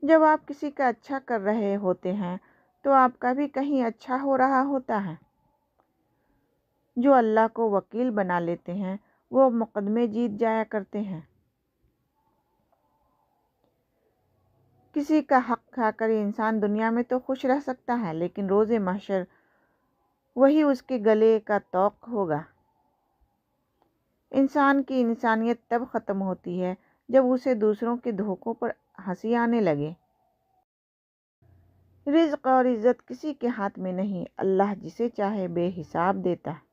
جب آپ کسی کا اچھا کر رہے ہوتے ہیں تو آپ کا بھی کہیں اچھا ہو رہا ہوتا ہے۔ جو اللہ کو وکیل بنا لیتے ہیں وہ مقدمے جیت جایا کرتے ہیں۔ کسی کا حق کھا کر انسان دنیا میں تو خوش رہ سکتا ہے، لیکن روز محشر وہی اس کے گلے کا طوق ہوگا۔ انسان کی انسانیت تب ختم ہوتی ہے جب اسے دوسروں کے دھوکوں پر ہنسی آنے لگے۔ رزق اور عزت کسی کے ہاتھ میں نہیں، اللہ جسے چاہے بے حساب دیتا ہے۔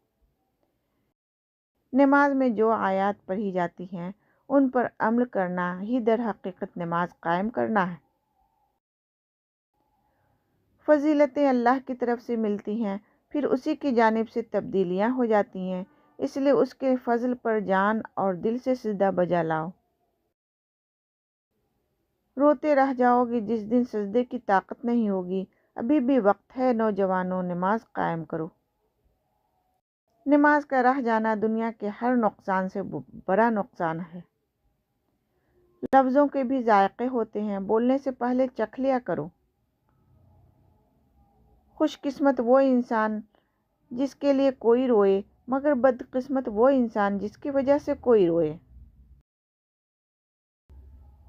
نماز میں جو آیات پڑھی جاتی ہیں ان پر عمل کرنا ہی در حقیقت نماز قائم کرنا ہے۔ فضیلتیں اللہ کی طرف سے ملتی ہیں، پھر اسی کی جانب سے تبدیلیاں ہو جاتی ہیں، اس لیے اس کے فضل پر جان اور دل سے سجدہ بجا لاؤ۔ روتے رہ جاؤ گے جس دن سجدے کی طاقت نہیں ہوگی۔ ابھی بھی وقت ہے نوجوانوں، نماز قائم کرو۔ نماز کا رہ جانا دنیا کے ہر نقصان سے بڑا نقصان ہے۔ لفظوں کے بھی ذائقے ہوتے ہیں، بولنے سے پہلے چکھ لیا کرو۔ خوش قسمت وہ انسان جس کے لیے کوئی روئے، مگر بد قسمت وہ انسان جس کی وجہ سے کوئی روئے۔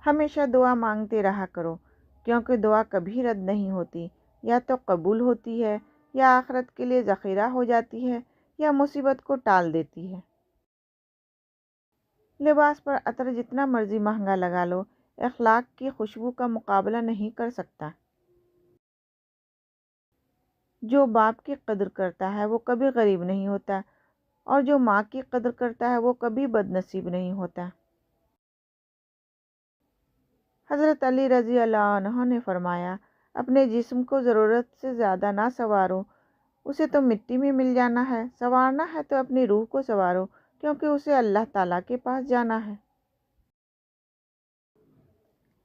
ہمیشہ دعا مانگتے رہا کرو، کیونکہ دعا کبھی رد نہیں ہوتی، یا تو قبول ہوتی ہے، یا آخرت کے لیے ذخیرہ ہو جاتی ہے، یا مصیبت کو ٹال دیتی ہے۔ لباس پر عطر جتنا مرضی مہنگا لگا لو، اخلاق کی خوشبو کا مقابلہ نہیں کر سکتا۔ جو باپ کی قدر کرتا ہے وہ کبھی غریب نہیں ہوتا، اور جو ماں کی قدر کرتا ہے وہ کبھی بد نصیب نہیں ہوتا۔ حضرت علی رضی اللہ عنہ نے فرمایا، اپنے جسم کو ضرورت سے زیادہ نہ سنوارو، اسے تو مٹی میں مل جانا ہے۔ سنوارنا ہے تو اپنی روح کو سنوارو، کیونکہ اسے اللہ تعالیٰ کے پاس جانا ہے۔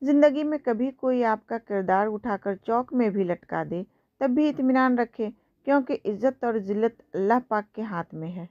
زندگی میں کبھی کوئی آپ کا کردار اٹھا کر چوک میں بھی لٹکا دے، تب بھی اطمینان رکھے، کیونکہ عزت اور ذلت اللہ پاک کے ہاتھ میں ہے۔